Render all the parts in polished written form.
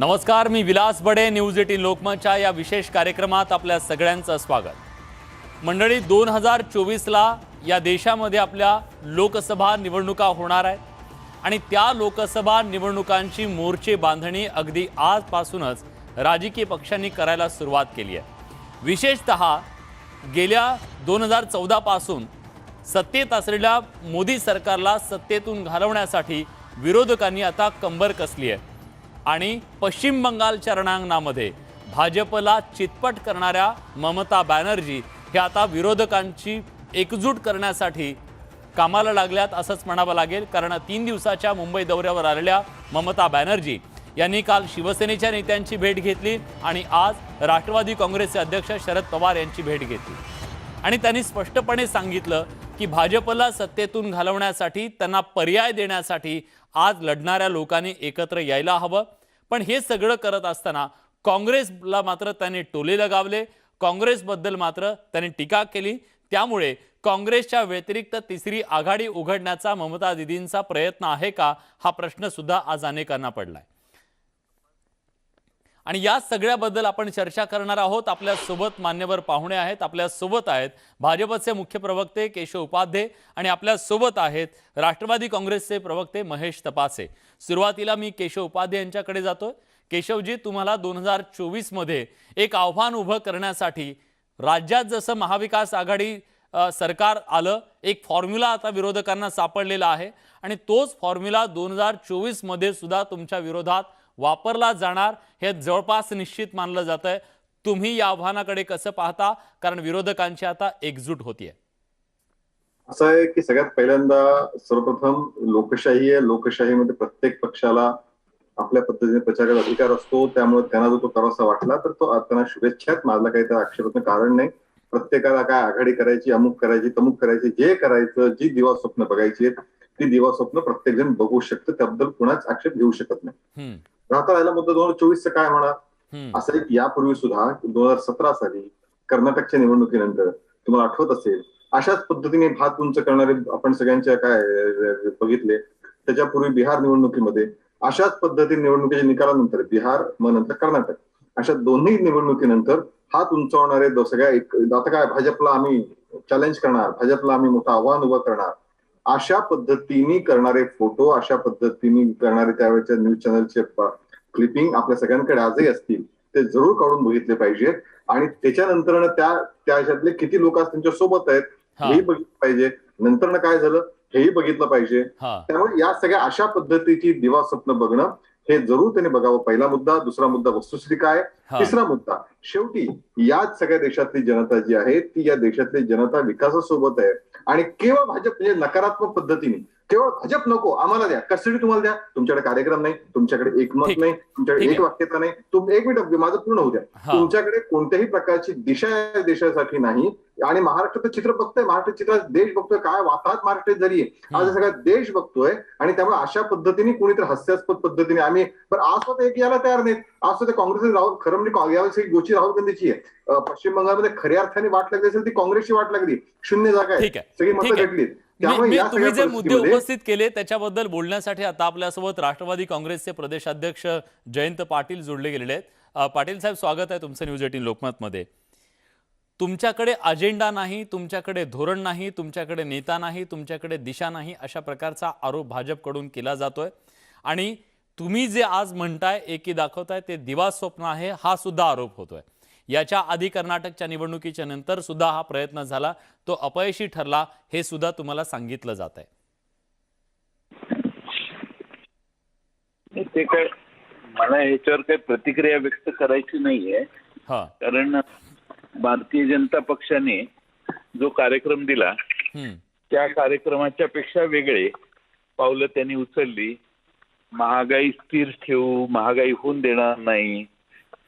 नमस्कार, मी विलास बडे. न्यूज 18 लोकमतच्या या विशेष कार्यक्रमात आपल्या सगळ्यांचं स्वागत. मंडळी, 2024ला या देशामध्ये आपल्या लोकसभा निवडणुका होणार आहेत आणि त्या लोकसभा निवडणुकांची मोर्चे बांधणी अगदी आजपासूनच राजकीय पक्षांनी करायला सुरुवात केली आहे. विशेषतः गेल्या 2014 पासून सत्तेत असलेल्या मोदी सरकारला सत्तेतून घालवण्यासाठी विरोधकांनी आता कंबर कसली आहे आणि पश्चिम बंगालच्या रणांगणामध्ये भाजपला चितपट करणाऱ्या ममता बॅनर्जी हे आता विरोधकांची एकजूट करण्यासाठी कामाला लागल्यात असंच म्हणावं लागेल. कारण 3 दिवसाच्या मुंबई दौऱ्यावर आलेल्या ममता बॅनर्जी यांनी काल शिवसेनेच्या नेत्यांची भेट घेतली आणि आज राष्ट्रवादी काँग्रेसचे अध्यक्ष शरद पवार यांची भेट घेतली आणि त्यांनी स्पष्टपणे सांगितलं की भाजपला सत्तेतून घालवण्यासाठी, त्यांना पर्याय देण्यासाठी आज लढणाऱ्या लोकांनी एकत्र यायला हवं. पण हे सगळं करत असताना काँग्रेसला मात्र त्यांनी टोले लगावले, काँग्रेसबद्दल मात्र त्यांनी टीका केली. त्यामुळे काँग्रेसच्या व्यतिरिक्त तिसरी आघाडी उघडण्याचा ममता दीदींचा प्रयत्न आहे का, हा प्रश्न सुद्धा आज अनेकांना पडलाय. आणि या सगळ्याबद्दल आपण चर्चा करणार आहोत. आपल्या सोबत मान्यवर पाहुणे आहेत. आपल्या सोबत आहेत भाजपचे मुख्य प्रवक्ते केशव उपाध्ये आणि आपल्या सोबत आहेत राष्ट्रवादी काँग्रेसचे प्रवक्ते महेश तपासे. सुरुवातीला मी केशव उपाध्ये यांच्याकडे जातोय. केशवजी, तुम्हाला 2024 मध्ये एक आव्हान उभं करण्यासाठी राज्यात जसं महाविकास आघाडी सरकार आलं, एक फॉर्म्युला आता विरोधकांना सापडलेला आहे आणि तोच फॉर्म्युला 2024 मध्ये सुद्धा तुमच्या विरोधात वापरला जाणार हे जवळपास निश्चित मानलं जातंय. तुम्ही या आव्हानाकडे कसं पाहता? कारण विरोधकांची आता एकजूट होतीये. असं आहे की सगळ्यात पहिल्यांदा सर्वप्रथम लोकशाही आहे. लोकशाहीमध्ये प्रत्येक पक्षाला आपल्या पद्धतीने प्रचार करायचा अधिकार असतो. त्यामुळे त्यांना जो तो करावासा वाटला तर तो त्यांना शुभेच्छा आहेत. माझला काही त्या आक्षेपाचं कारण नाही. प्रत्येकाला काय आघाडी करायची, अमुक करायची, तमुक करायची, जे करायचं, जी दिवा स्वप्न बघायची ती दिवा स्वप्न प्रत्येक जण बघू शकतं. त्याबद्दल कुणाच आक्षेप घेऊ शकत नाही. राहता राहिला मुद्दा 2024चा काय म्हणा, असं एक यापूर्वी सुद्धा 2017 साली कर्नाटकच्या निवडणुकीनंतर तुम्हाला आठवत असेल अशाच पद्धतीने भात उंच करणारे आपण सगळ्यांच्या काय बघितले. त्याच्यापूर्वी बिहार निवडणुकीमध्ये अशाच पद्धतीने निवडणुकीच्या निकालानंतर बिहार मग नंतर कर्नाटक अशा दोन्ही निवडणुकीनंतर हात उंचावणारे सगळ्या आता काय भाजपला आम्ही चॅलेंज करणार, भाजपला आम्ही मोठं आव्हान उभं करणार, अशा पद्धतीने करणारे फोटो, अशा पद्धतीने करणारे त्यावेळेच्या न्यूज चॅनलचे क्लिपिंग आपल्या सगळ्यांकडे आजही असतील. ते जरूर काढून बघितले पाहिजे आणि त्याच्यानंतर त्याच्यातले किती लोक त्यांच्या सोबत आहेत हेही बघितलं पाहिजे. नंतर काय झालं हेही बघितलं पाहिजे. त्यामुळे या सगळ्या अशा पद्धतीची दिवा स्वप्न बघणं हे जरूर त्यांनी बघावं. पहिला मुद्दा. दुसरा मुद्दा वस्तुस्थिती काय, तिसरा मुद्दा शेवटी याच सगळ्या देशातली जनता जी आहे ती या देशातली जनता विकासासोबत आहे आणि केवळ भाजप म्हणजे नकारात्मक पद्धतीने केवळ भाजप नको आम्हाला द्या, कस्टडी तुम्हाला द्या, तुमच्याकडे कार्यक्रम नाही, तुमच्याकडे एकमत नाही, तुमच्याकडे एक वाक्यता नाही, एक मिनिट माझं पूर्ण होऊ द्या, तुमच्याकडे कोणत्याही प्रकारची दिशा या देशासाठी नाही. आणि महाराष्ट्राचं चित्र बघतोय, महाराष्ट्र चित्रात देश बघतोय, काय वातावरण महाराष्ट्र जरी आहे आज सगळा देश बघतोय आणि त्यामुळे अशा पद्धतीने कोणीतरी हास्यास्पद पद्धतीने आम्ही पण आज स्वतः एक यायला तयार नाहीत. आज स्वतः काँग्रेसने राहुल खरं म्हणजे यावेळेस गोष्टी राहुल गांधीची आहे. पश्चिम बंगालमध्ये खऱ्या अर्थाने वाट लागली असेल ती काँग्रेसची वाट लागली. 0 जागा आहे, सगळी मतं भेटली. तुम्ही जे मुद्दे उपस्थित केले त्याच्याबद्दल बोलण्यासाठी आता आपल्यासोबत राष्ट्रवादी काँग्रेसचे प्रदेशाध्यक्ष जयंत पाटील जोडले गेलेले आहेत. पाटील साहेब, स्वागत आहे तुमचं न्यूज 18 लोकमत मध्ये. तुमच्याकडे अजेंडा नाही, तुमच्याकडे धोरण नाही, तुमच्याकडे नेता नाही, तुमच्याकडे दिशा नाही, अशा प्रकारचा आरोप भाजपकडून केला जातोय आणि तुम्ही जे आज म्हणताय एकी दाखवताय ते दिवा स्वप्न आहे, हा सुद्धा आरोप होतोय. याच्या आधी कर्नाटकच्या निवडणुकीच्या नंतर सुद्धा हा प्रयत्न झाला, तो अपयशी ठरला, हे सुद्धा तुम्हाला सांगितलं जात आहे. ते काय मला याच्यावर काही प्रतिक्रिया व्यक्त करायची नाहीये. कारण भारतीय जनता पक्षाने जो कार्यक्रम दिला त्या कार्यक्रमाच्या पेक्षा वेगळे पावलं त्यांनी उचलली. महागाई स्थिर ठेवू, महागाई होऊन देणार नाही,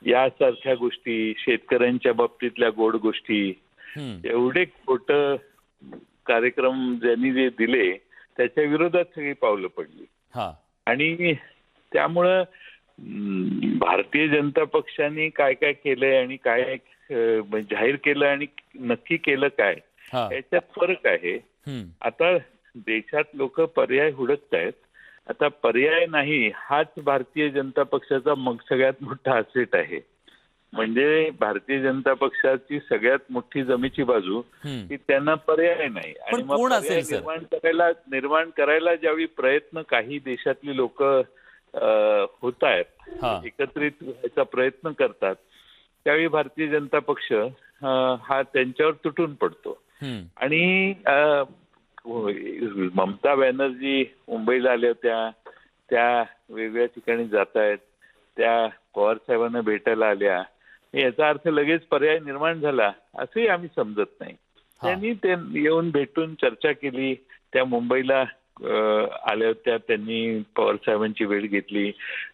यासारख्या गोष्टी, शेतकऱ्यांच्या बाबतीतल्या गोड गोष्टी, एवढे खोटं कार्यक्रम ज्यांनी जे दिले त्याच्या विरोधात सगळी पावलं पडली. आणि त्यामुळं भारतीय जनता पक्षाने काय काय केलंय आणि काय जाहीर केलं आणि नक्की केलं काय याच्यात फरक आहे. आता देशात लोक पर्याय हुडकतायत आता पर्याय नाही हाच भारतीय जनता पक्षाचा मग सगळ्यात मोठा असेट आहे. म्हणजे भारतीय जनता पक्षाची सगळ्यात मोठी जमेची बाजू की त्यांना पर्याय नाही. आणि मग कोण असेल पर्याय निर्माण करायला ज्यावेळी प्रयत्न काही देशातली लोक होत आहेत, एकत्रित व्हायचा प्रयत्न करतात, त्यावेळी भारतीय जनता पक्ष हा त्यांच्यावर तुटून पडतो. आणि ममता बॅनर्जी मुंबईला आल्या होत्या, त्या वेगवेगळ्या ठिकाणी जात आहेत, त्या पवार साहेबांना भेटायला आल्या, याचा अर्थ लगेच पर्याय निर्माण झाला असंही आम्ही समजत नाही. त्यांनी ते येऊन भेटून चर्चा केली. त्या मुंबईला आल्या होत्या, त्यांनी पवार साहेबांची भेट घेतली.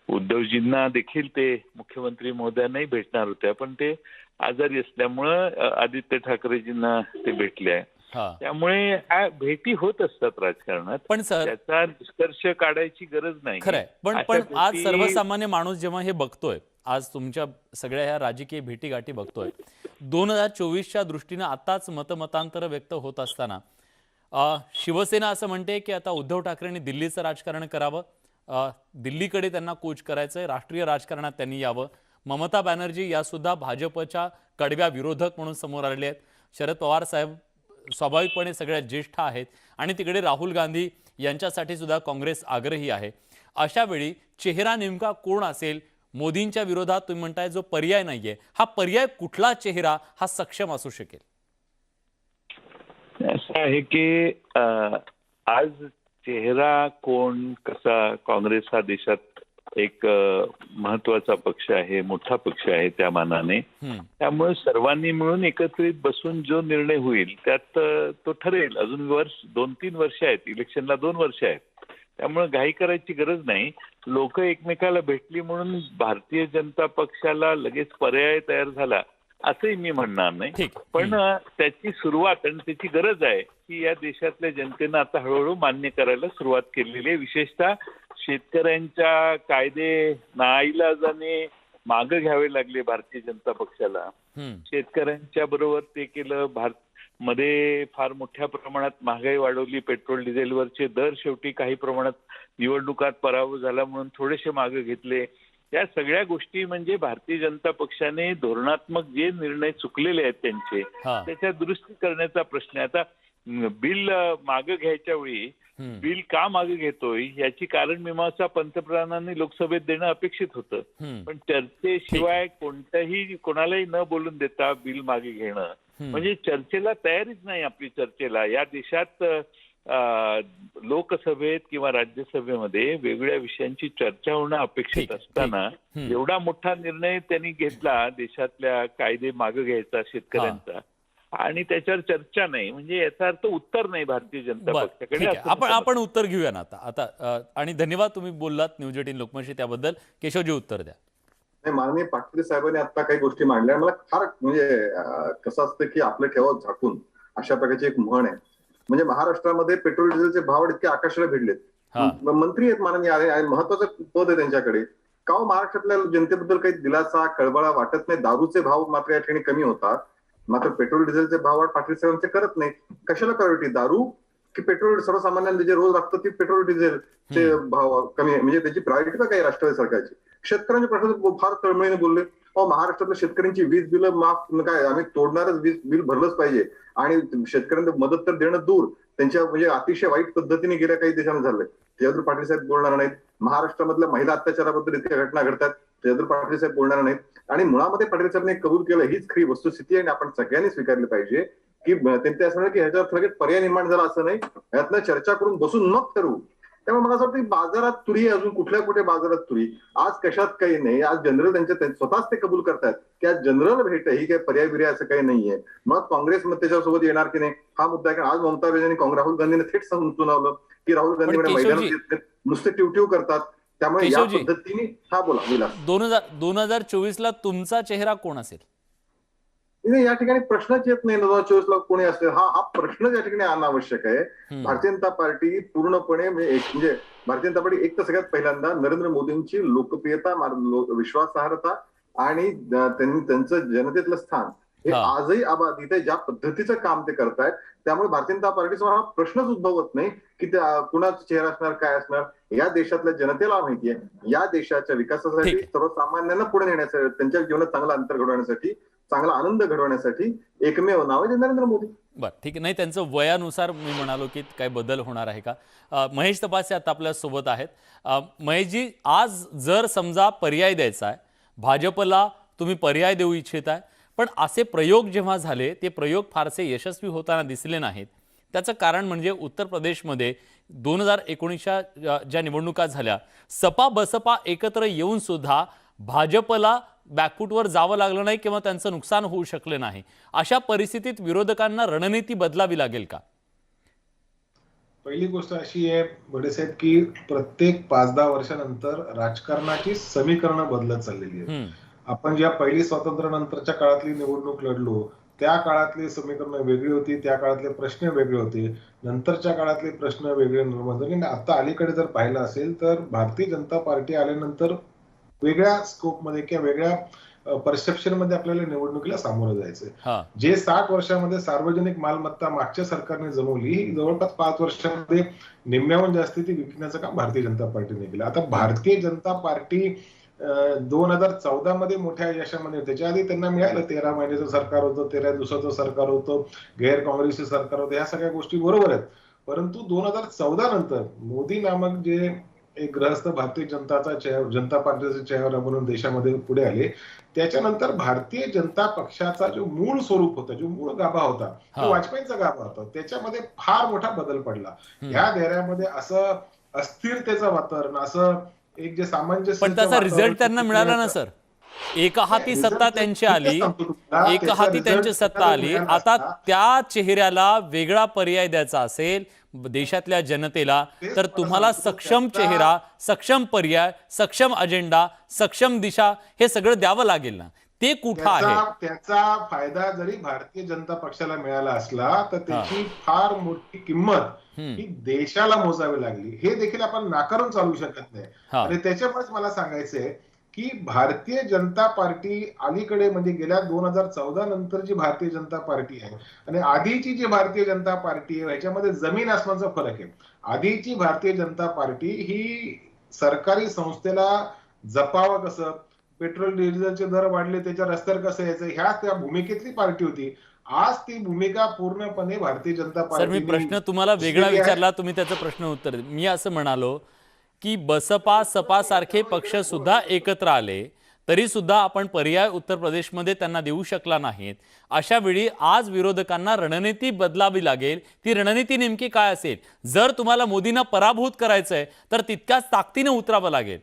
उद्धवजींना देखील ते मुख्यमंत्री महोदयांनाही भेटणार होत्या, पण ते आजारी असल्यामुळं आदित्य ठाकरेजींना ते भेटले. त्यामुळे ह्या भेटी होत असतात राजकारणात, पण सर त्याचा निष्कर्ष काढायची गरज नाही. खरंय, पण आज सर्वसामान्य माणूस जेव्हा हे बघतोय, आज तुमच्या सगळ्या ह्या राजकीय भेटीगाठी बघतोय, 2024च्या दृष्टीनं आताच मतमतांतर व्यक्त होत असताना शिवसेना असं म्हणते की आता उद्धव ठाकरेंनी दिल्लीचं राजकारण करावं, दिल्लीकडे त्यांना कूच करायचंय, राष्ट्रीय राजकारणात त्यांनी यावं. ममता बॅनर्जी या सुद्धा भाजपच्या कडव्या विरोधक म्हणून समोर आलेले आहेत. शरद पवार साहेब स्वाभाविकपणे सगळ्यात ज्येष्ठ आहेत आणि तिकडे राहुल गांधी यांच्यासाठी सुद्धा काँग्रेस आग्रही आहे. अशा वेळी चेहरा नेमका कोण असेल? मोदींच्या विरोधात तुम्ही म्हणताय जो पर्याय नाहीये, हा पर्याय कुठला चेहरा हा सक्षम असू शकेल? असं आहे की आज चेहरा कोण कसा, काँग्रेस हा देशात एक महत्वाचा पक्ष आहे, मोठा पक्ष आहे त्या मानाने. त्यामुळे सर्वांनी मिळून एकत्रित बसून जो निर्णय होईल त्यात तो ठरेल. अजून 2-3 वर्ष आहेत, इलेक्शनला 2 वर्ष आहेत, त्यामुळे घाई करायची गरज नाही. लोक एकमेकाला भेटली म्हणून भारतीय जनता पक्षाला लगेच पर्याय तयार झाला असंही मी म्हणणार नाही. पण त्याची सुरुवात आणि त्याची गरज आहे की या देशातल्या जनतेनं आता हळूहळू मान्य करायला सुरुवात केलेली आहे. विशेषतः शेतकऱ्यांच्या कायदे नाईलाजाने मागे घ्यावे लागले भारतीय जनता पक्षाला. शेतकऱ्यांच्या बरोबर ते केलं. मध्ये फार मोठ्या प्रमाणात महागाई वाढवली, पेट्रोल डिझेलवरचे दर शेवटी काही प्रमाणात निवडणुकात पराभव झाला म्हणून थोडेसे मागे घेतले. या सगळ्या गोष्टी म्हणजे भारतीय जनता पक्षाने धोरणात्मक जे निर्णय चुकलेले आहेत त्यांचे, त्याच्या दुरुस्ती करण्याचा प्रश्न आहे. आता बिल मागे घ्यायच्या वेळी बिल का मागे घेतोय याची कारण मीमांसा पंतप्रधानांनी लोकसभेत देणं अपेक्षित होतं. पण चर्चेशिवाय कोणालाही न बोलून देता बिल मागे घेणं म्हणजे चर्चेला तयारीच नाही आपली. चर्चेला या देशात लोकसभेत किंवा राज्यसभेमध्ये वेगवेगळ्या विषयांची चर्चा होणं अपेक्षित असताना एवढा मोठा निर्णय त्यांनी घेतला देशातल्या कायदे मागे घ्यायचा शेतकऱ्यांचा, आणि त्याच्यावर चर्चा नाही, म्हणजे याचा अर्थ उत्तर नाही भारतीय जनता पक्षाकडे. आपण उत्तर घेऊया ना आता. आणि धन्यवाद, तुम्ही बोललात न्यूज 18 लोकमतशी, त्याबद्दल. केशवजी उत्तर द्या. नाही, माननीय पाटील साहेबांनी आता काही गोष्टी मांडल्या, मला फार म्हणजे कसं असतं की आपलं ठेवावं झाकून, अशा प्रकारची एक म्हण आहे. म्हणजे महाराष्ट्रामध्ये पेट्रोल डिझेलचे भाव इतके आकाशाला भिडलेत. मंत्री आहेत माननीय, महत्वाचं पद आहे त्यांच्याकडे. का महाराष्ट्रातल्या जनतेबद्दल काही दिलासा कळवळा वाटत नाही? दारूचे भाव मात्र या ठिकाणी कमी होतात, मात्र पेट्रोल डिझेलचे भाव वाढ पाटील साहेबांचे करत नाही. कशाला प्रायोरिटी, दारू की पेट्रोल? सर्वसामान्यांना जे रोज लागतं ती पेट्रोल डिझेलचे भाव कमी, म्हणजे त्याची प्रायोरिटी का काही राष्ट्रवादी सरकारची? शेतकऱ्यांच्या प्रश्न फार तळमळीने बोलले. महाराष्ट्रातल्या शेतकऱ्यांची वीज बिल माफ काय, आम्ही तोडणारच, वीज बिल भरलंच पाहिजे. आणि शेतकऱ्यांना मदत तर देणं दूर, त्यांच्या म्हणजे अतिशय वाईट पद्धतीने गेल्या काही देशांना झालंय, त्याच्यावर पाटील साहेब बोलणार नाहीत. महाराष्ट्रामधल्या महिला अत्याचाराबद्दल इतक्या घटना घडतात, त्याच्यावर पाटील साहेब बोलणार नाहीत. आणि मुळामध्ये पाटील साहेबांनी कबूल केलं, हीच खरी वस्तुस्थिती आहे आणि आपण सगळ्यांनी स्वीकारली पाहिजे की त्यांचे असं की ह्याच्यावर लगेच पर्याय निर्माण झाला असं नाही, यातनं चर्चा करून बसून मग ठरवू. त्यामुळे मला असं वाटतं बाजारात तुरी, अजून कुठल्या कुठे बाजारात तुरी, आज कशात काही नाही. आज जनरल स्वतःच ते कबूल करतात की आज जनरल भेट ही काही पर्याय बिर्याय असं काही नाहीये. मग काँग्रेस मग त्याच्यासोबत येणार की नाही हा मुद्दा आहे. आज ममता बॅनर्जी राहुल गांधीने थेट सुनावलं की राहुल गांधी मैदानात नुसते टिवटिव करतात. त्यामुळे या पद्धतीने बोला 2024ला तुमचा चेहरा कोण असेल? या ठिकाणी प्रश्नच येत नाही 2024ला कोणी असेल, हा प्रश्न या ठिकाणी आणणं आवश्यक आहे. भारतीय जनता पार्टी पूर्णपणे म्हणजे भारतीय जनता पार्टी एक तर सगळ्यात पहिल्यांदा नरेंद्र मोदींची लोकप्रियता, विश्वासार्हता आणि त्यांचं जनतेतलं स्थान हे हा. आजही अबाधित आहे. ज्या पद्धतीचं काम ते करतायत त्यामुळे भारतीय जनता पार्टीचा हा प्रश्नच उद्भवत नाही की कुणाचा चेहरा असणार, काय असणार. या देशातल्या जनतेला माहितीये, या देशाच्या विकासासाठी, ठीक आहे. सर्वसामान्यांना पुढे नेण्यासाठी, त्यांच्या जीवनात चांगला अंतर घडवण्यासाठी, चांगला आनंद घडवण्यासाठी एकमेव नाव आहे नरेंद्र मोदी. बरं, ठीक आहे. नाही, त्यांचं वयानुसार मी म्हणालो की काय बदल होणार आहे का. महेश तपासे आता आपल्या सोबत आहेत. महेशजी, आज जर समजा पर्याय द्यायचा आहे, भाजपला तुम्ही पर्याय देऊ इच्छिताय, पण असे प्रयोग जेव्हा झाले ते प्रयोग फारसे यशस्वी होताना दिसले नाहीत. त्याचं कारण म्हणजे उत्तर प्रदेशमध्ये 2019च्या ज्या निवडणुका झाल्या, सपा बसपा एकत्र येऊन सुद्धा भाजपला बॅकफूटवर जावं लागलं नाही किंवा त्यांचं नुकसान होऊ शकलं नाही. अशा परिस्थितीत विरोधकांना रणनीती बदलावी लागेल का? पहिली गोष्ट अशी आहे बडेसाहेब की प्रत्येक 5-10 वर्षानंतर राजकारणाची समीकरणं बदलत चाललेली आहेत. आपण ज्या पहिली स्वातंत्र्यानंतरच्या काळातली निवडणूक लढलो त्या काळातली समीकरणं वेगळी होती, त्या काळातले प्रश्न वेगळे होते, नंतरच्या काळातले प्रश्न वेगळे निर्माण झाले. आणि आता अलीकडे जर पाहिलं असेल तर भारतीय जनता पार्टी आल्यानंतर वेगळ्या स्कोपमध्ये किंवा वेगळ्या परसेप्शन मध्ये आपल्याला निवडणुकीला सामोरं जायचंय. जे 60 वर्षामध्ये सार्वजनिक मालमत्ता मागच्या सरकारने जमवली, ही जवळपास 5 वर्षामध्ये निम्म्याहून जास्ती ती विकण्याचं काम भारतीय जनता पार्टीने केलं. आता भारतीय जनता पार्टी 2014 मध्ये मोठ्या यशामध्ये, त्याच्या आधी त्यांना मिळालं 13 महिन्याचं सरकार होतं, 13 दिवसाचं सरकार होतं, गैर काँग्रेसचं सरकार होतं, ह्या सगळ्या गोष्टी बरोबर आहेत. परंतु 2014 नंतर मोदी नामक जे एक ग्रहस्थ भारतीय जनता पार्टीचा चेहरा म्हणून देशामध्ये पुढे आले, त्याच्यानंतर भारतीय जनता पक्षाचा जो मूळ स्वरूप होता, जो मूळ गाभा होता, तो वाजपेयींचा गाभा होता, त्याच्यामध्ये फार मोठा बदल पडला. या घेऱ्यामध्ये असं अस्थिरतेचं वातावरण, असं एक जे सामंजस्य, पण त्याचा रिझल्ट त्यांना मिळाला ना सर. एका हाती सत्ता त्यांची आली, एका हाती त्यांची सत्ता आली. आता त्या चेहऱ्याला वेगळा पर्याय द्यायचा असेल देशातल्या जनतेला, तर तुम्हाला सक्षम चेहरा, सक्षम पर्याय, सक्षम अजेंडा, सक्षम दिशा हे सगळं द्यावं लागेल ना. ते कुठं आहे? त्याचा फायदा जरी भारतीय जनता पक्षाला मिळाला असला तर त्याची फार मोठी किंमत ही देशाला मोजावी लागली. हे देखील आपण नाकारून चालू शकत नाही. आणि त्याच्यामुळेच मला सांगायचंय की भारतीय जनता पार्टी अलीकडे, म्हणजे गेल्या 2014 नंतर जी भारतीय जनता पार्टी आहे आणि आधीची जी भारतीय जनता पार्टी आहे, ह्याच्यामध्ये जमीन आसमानचा फरक आहे. आधीची भारतीय जनता पार्टी ही सरकारी संस्थेला जपावं कसं, पेट्रोल डिझेलचे दर वाढले त्याच्या रस्त्यावर कसं यायचं, ह्या त्या भूमिकेतली पार्टी होती. आज ती भूमिका पूर्णपणे भारतीय जनता पार्टी. सर, मी प्रश्न तुम्हाला वेगळा विचारला, तुम्ही त्याचं प्रश्न उत्तर. मी असं म्हणालो की बसपा सपा सारखे पक्ष सुद्धा एकत्र आले तरी सुद्धा आपण पर्याय उत्तर प्रदेशमध्ये त्यांना देऊ शकला नाहीत. अशा वेळी आज विरोधकांना रणनीती बदलावी लागेल. ती रणनीती नेमकी काय असेल? जर तुम्हाला मोदींना पराभूत करायचंय तर तितक्याच ताकदीने उतरावं लागेल.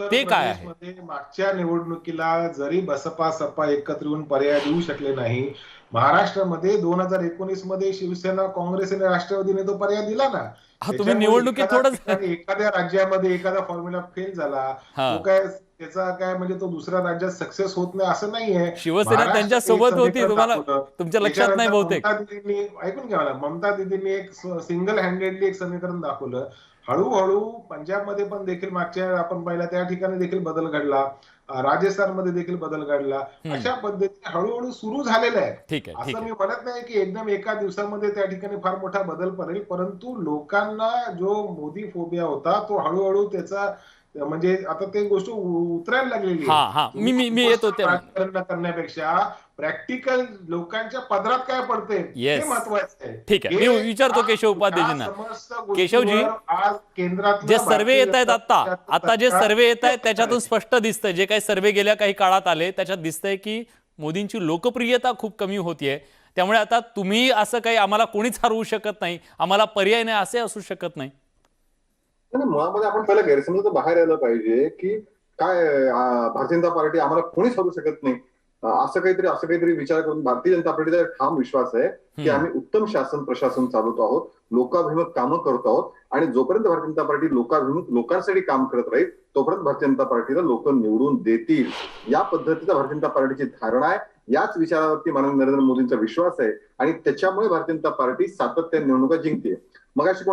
ते काय आहे? मागच्या निवडणुकीला जरी बसपा सपा एकत्र येऊन पर्याय देऊ शकले नाही, महाराष्ट्रामध्ये 2019 मध्ये शिवसेना, काँग्रेस आणि राष्ट्रवादीने तो पर्याय दिला ना. तुम्ही निवडणुकीत थोडं एखाद्या राज्यामध्ये एखादा फॉर्म्युला फेल झाला, तो काय त्याचा काय म्हणजे तो दुसऱ्या राज्यात सक्सेस होत नाही असं नाहीये. शिवसेना त्यांच्या सोबत होती, तुम्हाला तुमच्या लक्षात नाही बहुतेक. ऐकून घ्या मला, ममता दिदींनी एक सिंगल हँडेडली एक समीकरण दाखवलं. हळूहळू पंजाबमध्ये पण देखील मागच्या आपण पाहिला त्या ठिकाणी देखील बदल घडला, राजस्थानमध्ये देखील बदल घडला. अशा पद्धतीने हळूहळू सुरू झालेलं आहे. असं मी म्हणत नाही की एकदम एका दिवसामध्ये त्या ठिकाणी फार मोठा बदल पडेल, परंतु लोकांना जो मोदी फोबिया होता तो हळूहळू त्याचा म्हणजे आता ते गोष्ट उतरायला लागलेली आहे. मी येतो राजकारण करण्यापेक्षा प्रॅक्टिकल लोकांच्या पदरात काय पडते हे महत्वाचं आहे. ठीक आहे, मी विचारतो केशव उपाध्यायजींना. केशवजी, आज केंद्रात जे सर्वे येत आहेत आता जे सर्वे येत आहेत त्याच्यातून स्पष्ट दिसतंय, जे काही सर्वे गेल्या काही काळात आले त्याच्यात दिसतंय की मोदींची लोकप्रियता खूप कमी होतीये. त्यामुळे आता तुम्ही असं काही आम्हाला कोणीच हरवू शकत नाही, आम्हाला पर्याय नाही असे असू शकत नाही. मुळामध्ये आपण पहिला गैरसमज बाहेर यायला पाहिजे की काय भारतीय जनता पार्टी आम्हाला कोणीच हरवू शकत नाही असं काहीतरी विचार करून भारतीय जनता पार्टीचा ठाम विश्वास आहे की आम्ही उत्तम शासन प्रशासन चालवतो आहोत, लोकाभिमुख कामं करतो आहोत आणि जोपर्यंत भारतीय जनता पार्टी लोकाभिमुख लोकांसाठी काम करत राहील तोपर्यंत भारतीय जनता पार्टीला लोक निवडून देतील. या पद्धतीचा भारतीय जनता पार्टीची धारणा आहे. याच विचारावरती माननीय नरेंद्र मोदींचा विश्वास आहे आणि त्याच्यामुळे भारतीय जनता पार्टी सातत्याने निवडणुका जिंकते. मगाशी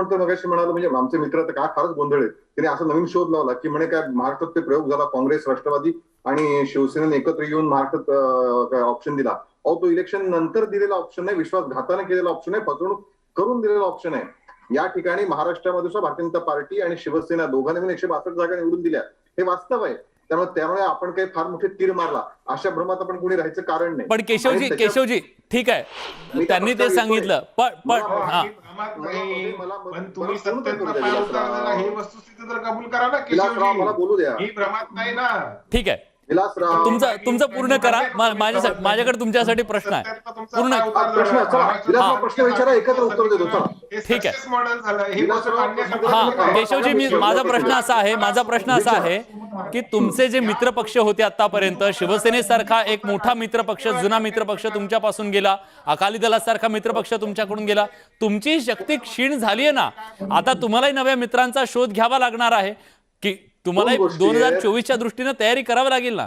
म्हणालो, म्हणजे आमचे मित्र तर काय फारच गोंधळ आहेत, त्याने असा नवीन शोध लावला की म्हणे काय महाराष्ट्रात ते प्रयोग झाला, काँग्रेस राष्ट्रवादी आणि शिवसेनेने एकत्र येऊन महाराष्ट्रात ऑप्शन दिला. अहो, तो इलेक्शन नंतर दिलेला ऑप्शन नाही, विश्वासघाताने केलेला ऑप्शन आहे, फसवणूक करून दिलेला ऑप्शन आहे. या ठिकाणी महाराष्ट्रामध्ये सुद्धा भारतीय जनता पार्टी आणि शिवसेना दोघांनी मिळून 162 जागा निवडून दिल्या. हे वास्तव आहे. त्यामुळे आपण काही फार मोठे तीर मारला अशा भ्रमात आपण कोणी राहायचं कारण नाही. पण केशवजी ठीक आहे, त्यांनी ते सांगितलं, पण हा पण तुम्ही सत्तेतनं पाय उतारलेला ही वस्तुस्थिती तर कबूल करा ना केशवजी. मला बोलू द्या. ही भ्रमात नाही ना. ठीक आहे, विलासराव, तुमचं पूर्ण करा. माझ्याकडे तुमच्यासाठी प्रश्न आहे. पूर्ण प्रश्न विचारा, एकत्र उत्तर देतो. चला, ठीक आहे. मॉडेल झालं हे हा केशवजी, माझा प्रश्न असा आहे की तुमचे जे मित्रपक्ष होते आतापर्यंत, शिवसेनेसारखा एक मोठा मित्रपक्ष, जुना मित्रपक्ष तुमच्यापासून गेला, अकाली दलासारखा मित्रपक्ष तुमच्याकडून गेला, तुमची शक्ती क्षीण झाली आहे ना. आता तुम्हालाही नव्या मित्रांचा शोध घ्यावा लागणार आहे की तुम्हाला 2024च्या दृष्टीने तयारी करावी लागेल ना.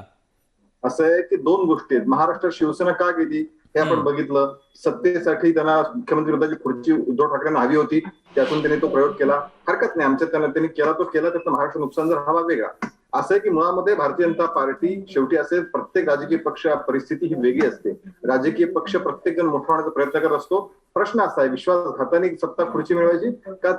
असं आहे की दोन गोष्टी आहेत. महाराष्ट्रात शिवसेना का गेली हे आपण बघितलं. सत्तेसाठी त्यांना मुख्यमंत्री पदाची खुर्ची उद्धव ठाकरेंना हवी होती, त्यातून त्यांनी तो प्रयोग केला. हरकत नाही, आमच्या त्यांनी केला त्याचं महाराष्ट्र नुकसान जर हवा वेगळा. असं आहे की मुळामध्ये भारतीय जनता पार्टी शेवटी असेल, प्रत्येक राजकीय पक्ष परिस्थिती ही वेगळी असते. राजकीय पक्ष प्रत्येक जण मोठा होण्याचा प्रयत्न करत असतो. प्रश्न असा आहे, विश्वासघाताने सत्ता खुर्ची मिळवायची का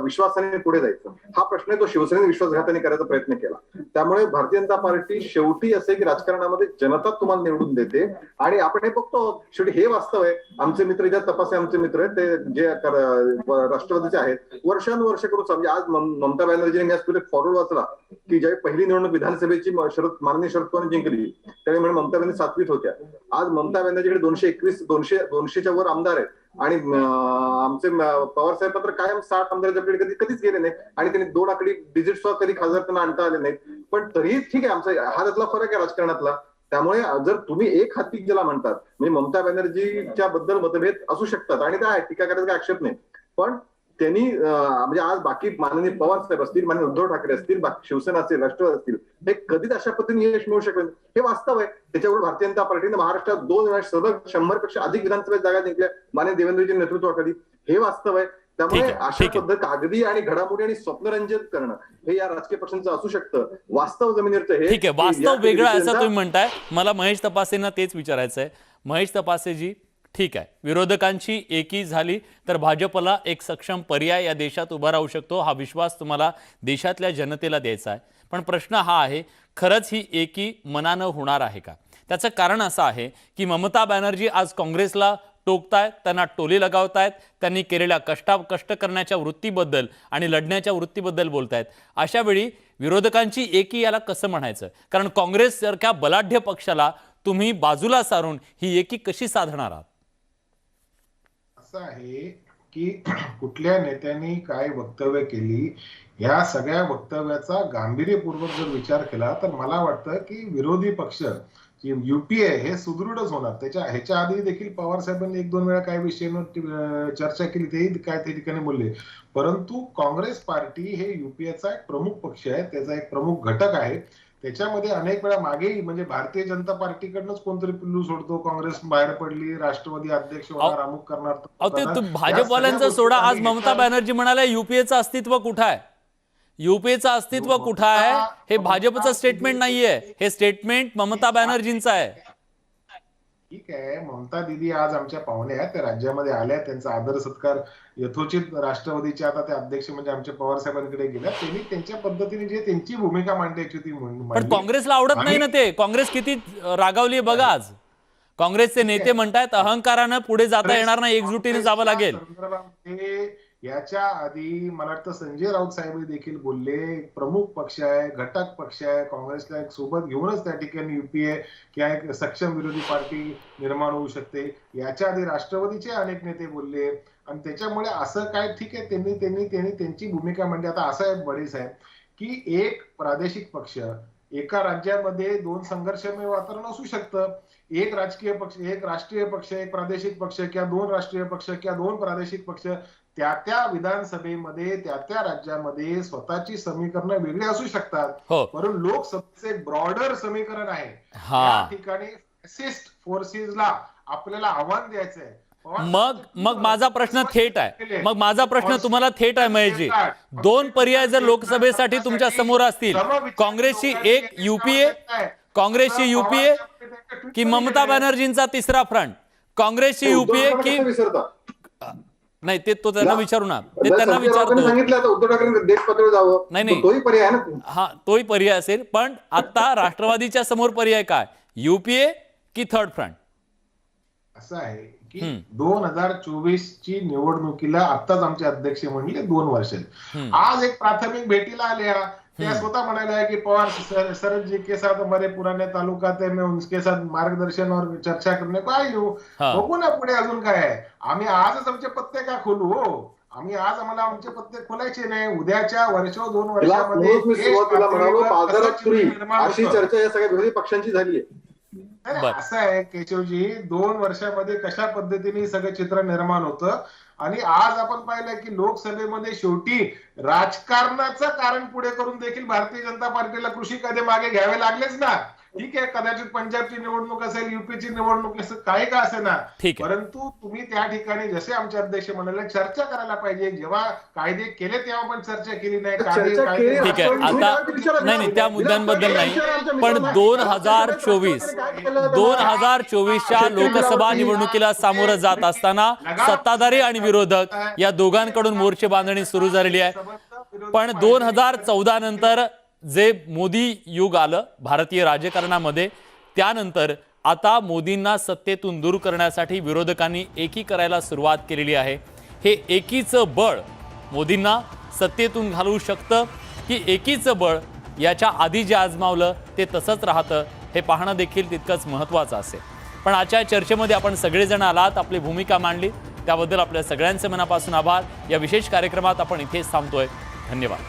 विश्वासाने पुढे जायचं, हा प्रश्न आहे. तो शिवसेनेने विश्वासघाताने करायचा प्रयत्न केला. त्यामुळे भारतीय जनता पार्टी शेवटी असे की राजकारणामध्ये जनता तुम्हाला निवडून देते आणि आपण हे बघतो. शेवटी हे वास्तव आहे. आमचे मित्र ज्या तपासे आमचे मित्र आहेत ते जे राष्ट्रवादीचे आहेत, वर्षानुवर्ष करून म्हणजे आज ममता बॅनर्जीने मी आज फॉरवर्ड वाचला की ज्यावेळी पहिली निवडणूक विधानसभेची माननीय शरद पवार जिंकली त्यावेळी म्हणजे ममता बॅनर्जी 7वीत होत्या. आज ममता बॅनर्जीकडे 221-200च्या वर आमदार आहेत आणि आमचे पवार साहेब मात्र कायम 60 आमदारांच्या कधीच गेले नाही आणि त्यांनी 2 आकडी डिजिट सुद्धा कधी खासदार त्यांना आणता आले नाहीत. पण तरीही ठीक आहे, आमचा हा त्यातला फरक आहे राजकारणातला. त्यामुळे जर तुम्ही एक हाती ज्याला म्हणतात म्हणजे ममता बॅनर्जीच्या बद्दल मतभेद असू शकतात आणि काय टीका करायचा काय आक्षेप नाही, पण त्यांनी म्हणजे आज बाकी माननीय पवार साहेब असतील, माननीय उद्धव ठाकरे असतील, बाकी शिवसेना असेल, राष्ट्रवादी असतील, हे कधीच अशा पद्धतीने यश मिळू शकत. हे वास्तव आहे. त्याच्यावर भारतीय जनता पार्टीने महाराष्ट्रात 2 वेळा सलग 100 पेक्षा अधिक विधानसभेत जागा जिंकल्या माननीय देवेंद्रजी नेतृत्वाखाली. हे वास्तव आहे. त्यामुळे अशा पद्धत कागदी आणि घडामोडी आणि स्वप्नरंजन करणं हे या राजकीय पक्षांचं असू शकतं. वास्तव जमिनीवरचं हे ठीक आहे, वास्तव वेगळं असं तुम्ही म्हणताय. मला महेश तपासेंना तेच विचारायचं आहे. महेश तपासेजी, ठीक आहे, विरोधकांची एकी झाली तर भाजपला एक सक्षम पर्याय या देशात उभा राहू शकतो, हा विश्वास तुम्हाला देशातल्या जनतेला द्यायचा आहे. पण प्रश्न हा आहे, खरंच ही एकी मनानं होणार आहे का? त्याचं कारण असं आहे की ममता बॅनर्जी आज काँग्रेसला टोकतायत, त्यांना टोले लगावतायत, त्यांनी केलेल्या कष्ट करण्याच्या वृत्तीबद्दल आणि लढण्याच्या वृत्तीबद्दल बोलतायत. अशा वेळी विरोधकांची एकी याला कसं म्हणायचं? कारण काँग्रेससारख्या बलाढ्य पक्षाला तुम्ही बाजूला सारून ही एकी कशी साधणार आहात? असं आहे की कुठल्या नेत्यांनी काय वक्तव्य केली, या सगळ्या वक्तव्याचा गांभीर्यपूर्वक जर विचार केला तर मला वाटतं की विरोधी पक्ष युपीए हे सुदृढच होणार. ह्याच्या आधी देखील पवार साहेबांनी 1-2 वेळा काही विषयावर चर्चा केली, तेही काय त्या ठिकाणी बोलले. परंतु काँग्रेस पार्टी हे युपीएचा एक प्रमुख पक्ष आहे, त्याचा एक प्रमुख घटक आहे. त्याच्यामध्ये अनेक वेळा मागेही म्हणजे भारतीय जनता पार्टीकडनंच कोणतरी पिल्लू सोडतो, काँग्रेस बाहेर पडली, राष्ट्रवादी अध्यक्ष होणार, अमुक करणार. भाजपवाल्यांचा सोडा, आज ममता बॅनर्जी म्हणाल्या युपीएचं अस्तित्व कुठं आहे? युपीएचं अस्तित्व कुठं आहे? हे भाजपचं स्टेटमेंट नाहीये, हे स्टेटमेंट ममता बॅनर्जींचं आहे. ठीक आहे, ममता दिदी आज आमच्या पाहुण्या आहेत, त्या राज्यामध्ये आल्या, त्यांचा आदर सत्कार यथोचित राष्ट्रवादीचे आता ते अध्यक्ष म्हणजे आमच्या पवार साहेबांकडे गेल्या. त्यांनी त्यांच्या पद्धतीने जे त्यांची भूमिका मांडायची होती पण काँग्रेसला आवडत नाही ना ते. काँग्रेस किती रागावली बघा आज. काँग्रेसचे नेते म्हणतायत अहंकारानं पुढे जाता येणार नाही, एकजुटीने जावं लागेल. याच्या आधी मला वाटतं संजय राऊत साहेब देखील बोलले, प्रमुख पक्ष आहे, घटक पक्ष आहे, काँग्रेसला एक सोबत घेऊनच त्या ठिकाणी युपीए किंवा एक सक्षम विरोधी पार्टी निर्माण होऊ शकते. याच्या आधी राष्ट्रवादीचे अनेक नेते बोलले आणि त्याच्यामुळे असं काय, ठीक आहे, त्यांनी त्यांची भूमिका म्हणजे आता असं आहे बडे साहेब की एक प्रादेशिक पक्ष एका राज्यामध्ये 2 संघर्षमय वातावरण असू शकतं. एक राजकीय पक्ष, एक राष्ट्रीय पक्ष, एक प्रादेशिक पक्ष किंवा 2 राष्ट्रीय पक्ष किंवा 2 प्रादेशिक पक्ष त्या विधानसभेमध्ये त्या राज्यामध्ये स्वतःची समीकरणं वेगळी असू शकतात. परंतु लोकसभेचे ब्रॉडर समीकरण आहे. या ठिकाणी फॅसिस्ट फोर्सेसला आपल्याला आव्हान द्यायचं आहे. मग माझा प्रश्न थेट आहे, तुम्हाला थेट आहे महेशजी. 2 पर्याय जर लोकसभेसाठी तुमच्या समोर असतील, काँग्रेसची एक युपीए, काँग्रेसची युपीए की ममता बॅनर्जींचा तिसरा फ्रंट? काँग्रेसची युपीए की विसरता नाही, ते तो त्यांना विचारू ना, ते त्यांना संजय राऊतांनी विचारतो. सांगितलं आता उद्धव ठाकरे देश पातळीवर जावं. नाही. तोही पर्याय आहे ना. हा, तोही पर्याय असेल, पण आता राष्ट्रवादीच्या समोर पर्याय काय? युपीए की थर्ड फ्रंट? असं आहे की 2024 ची निवडणुकीला आताच आमचे अध्यक्ष म्हणले 2 वर्ष. आज एक प्राथमिक भेटीला आल्या, त्या स्वतः म्हणाल्या की पवार शरद जी के साथ हमारे पुराने तालुकात है, मैं उनके साथ मार्गदर्शन और चर्चा करने को आई हूँ. बघू ना पुढे अजून काय आहे. आम्ही आजच आमचे पत्ते का खोलू हो? आम्ही आज आम्हाला आमचे पत्ते खोलायचे नाही. उद्याच्या 2 वर्षामध्ये मी सुरुवातीला म्हणालो बाजारात फ्री अशी होतं. चर्चा या सगळ्या विरोधी पक्षांची झाली आहे. नाही, असं आहे केशवजी, 2 वर्षामध्ये कशा पद्धतीने सगळं चित्र निर्माण होतं. आणि आज आपण पाहिलं की लोकसभेमध्ये शेवटी राजकारणाचं कारण पुढे करून देखील भारतीय जनता पार्टीला कृषी कायदे मागे घ्यावे लागलेच ना. ठीक आहे, कदाचित पंजाबची निवडणूक असेल, युपीची निवडणूक असेल, काही का असे ना, परंतु तुम्ही त्या ठिकाणी जसे आमचे अध्यक्ष म्हणाले चर्चा करायला पाहिजे. जेव्हा कायदे केले तेव्हा पण चर्चा केली नाही. ठीक आहे, आता नाही, त्या मुद्द्यांबद्दल नाही, पण 2024च्या लोकसभा निवडणुकीला सामोरं जात असताना सत्ताधारी आणि विरोधक या दोघांकडून मोर्चे बांधणी सुरू झालेली आहे. पण 2014 नंतर जे मोदी युग आलं भारतीय राजकारणामध्ये, त्यानंतर आता मोदींना सत्तेतून दूर करण्यासाठी विरोधकांनी एकी करायला सुरुवात केलेली आहे. हे एकीचं बळ मोदींना सत्तेतून घालवू शकतं की एकीचं बळ याच्या आधी जे आजमावलं ते तसंच राहतं, हे पाहणं देखील तितकंच महत्त्वाचं असेल. पण आजच्या चर्चेमध्ये आपण सगळेजण आलात, आपली भूमिका मांडली, त्याबद्दल आपल्या सगळ्यांचे मनापासून आभार. या विशेष कार्यक्रमात आपण इथेच थांबतोय. धन्यवाद.